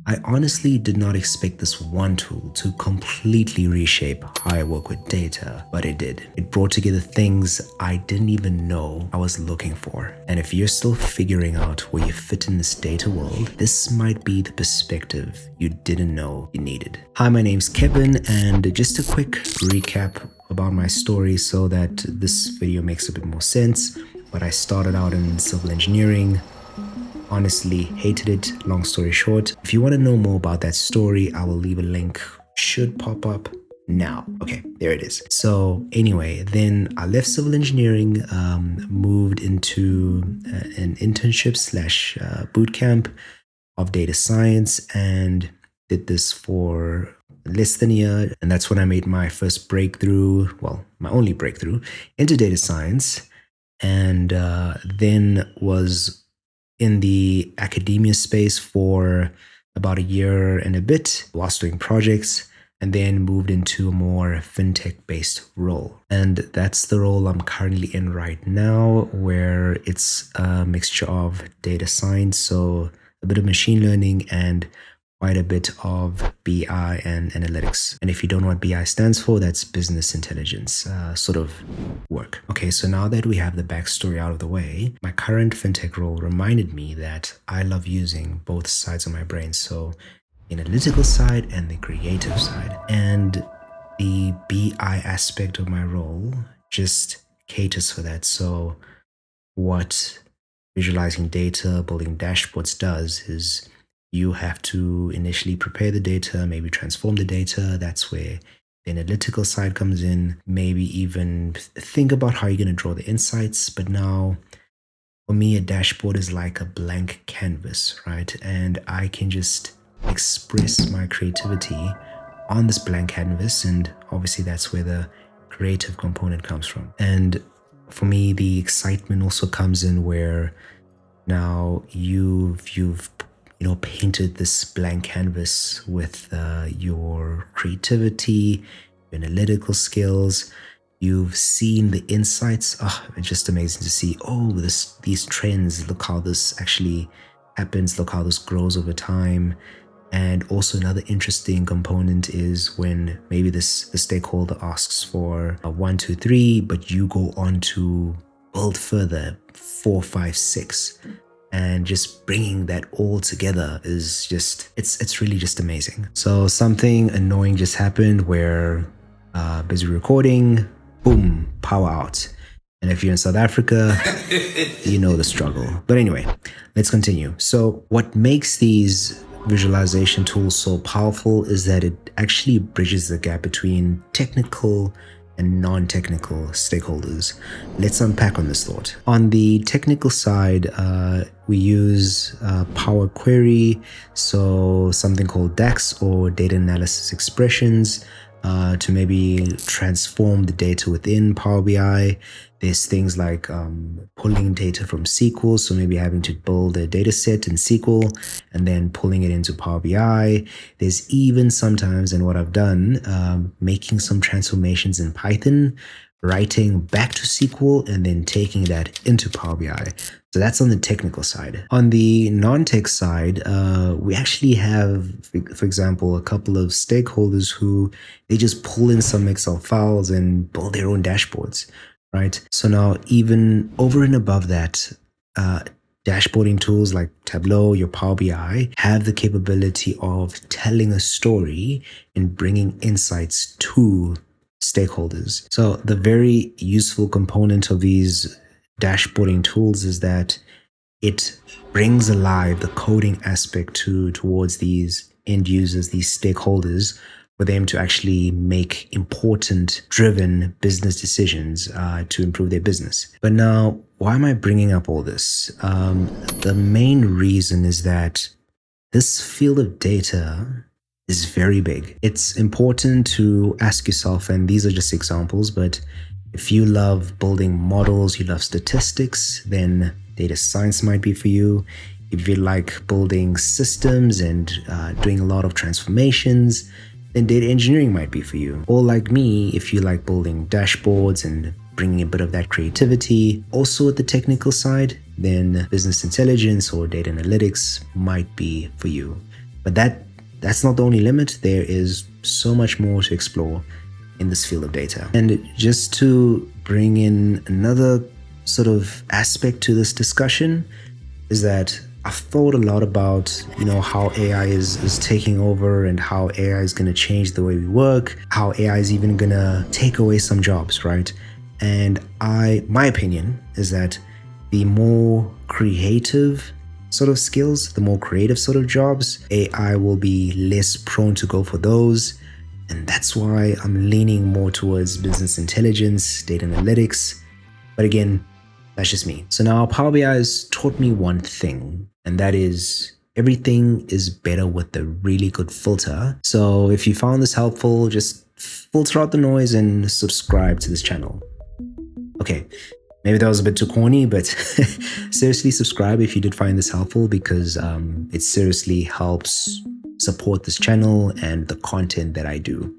I honestly did not expect this one tool to completely reshape how I work with data, but it did. It brought together things I didn't even know I was looking for. And if you're still figuring out where you fit in this data world, this might be the perspective you didn't know you needed. Hi, my name's Kevin, and just a quick recap about my story so that this video makes a bit more sense. But I started out in civil engineering. Honestly, hated it. Long story short, if you want to know more about that story, I will leave a link. Should pop up now. Okay, there it is. So anyway, then I left civil engineering, moved into an internship slash boot camp of data science, and did this for less than a year. And that's when I made my first breakthrough, well, my only breakthrough into data science. And then was in the academia space for about a year and a bit whilst doing projects, and then moved into a more fintech based role. And that's the role I'm currently in right now, where it's a mixture of data science, so a bit of machine learning and quite a bit of BI and analytics. And if you don't know what BI stands for, that's business intelligence sort of work. Okay, so now that we have the backstory out of the way, my current fintech role reminded me that I love using both sides of my brain. So the analytical side and the creative side. And the BI aspect of my role just caters for that. So what visualizing data, building dashboards does is you have to initially prepare the data, maybe transform the data. That's where the analytical side comes in. Maybe even think about how you're going to draw the insights. But now, for me, a dashboard is like a blank canvas, right? And I can just express my creativity on this blank canvas. And obviously, that's where the creative component comes from. And for me, the excitement also comes in where now you've painted this blank canvas with your creativity, your analytical skills. You've seen the insights. Oh, it's just amazing to see. Oh, these trends. Look how this actually happens. Look how this grows over time. And also another interesting component is when maybe the stakeholder asks for a 1, 2, 3, but you go on to build further 4, 5, 6. And just bringing that all together is just, it's really just amazing. So something annoying just happened where busy recording, boom, power out. And if you're in South Africa, you know the struggle. But anyway, let's continue. So what makes these visualization tools so powerful is that it actually bridges the gap between technical and non-technical stakeholders. Let's unpack on this thought. On the technical side, we use Power Query, so something called DAX or data analysis expressions to maybe transform the data within Power BI. There's things like pulling data from SQL, so maybe having to build a data set in SQL and then pulling it into Power BI. There's even sometimes, and what I've done, making some transformations in Python, writing back to SQL, and then taking that into Power BI. So that's on the technical side. On the non-tech side, we actually have, for example, a couple of stakeholders who they just pull in some Excel files and build their own dashboards. Right. So now even over and above that, dashboarding tools like Tableau, your Power BI have the capability of telling a story and bringing insights to stakeholders. So the very useful component of these dashboarding tools is that it brings alive the coding aspect towards these end users, these stakeholders, for them to actually make important, driven business decisions to improve their business. But now, why am I bringing up all this? The main reason is that this field of data is very big. It's important to ask yourself, and these are just examples, but if you love building models, you love statistics, then data science might be for you. If you like building systems and doing a lot of transformations, then data engineering might be for you. Or like me, if you like building dashboards and bringing a bit of that creativity. Also at the technical side, then business intelligence or data analytics might be for you. But that's not the only limit. There is so much more to explore in this field of data. And just to bring in another sort of aspect to this discussion is that I've thought a lot about, how AI is taking over and how AI is going to change the way we work, how AI is even going to take away some jobs, right? And my opinion is that the more creative sort of skills, the more creative sort of jobs, AI will be less prone to go for those. And that's why I'm leaning more towards business intelligence, data analytics. But again, that's just me. So now Power BI has taught me one thing, and that is everything is better with a really good filter. So if you found this helpful, just filter out the noise and subscribe to this channel. Okay, maybe that was a bit too corny, but seriously subscribe if you did find this helpful, because it seriously helps support this channel and the content that I do.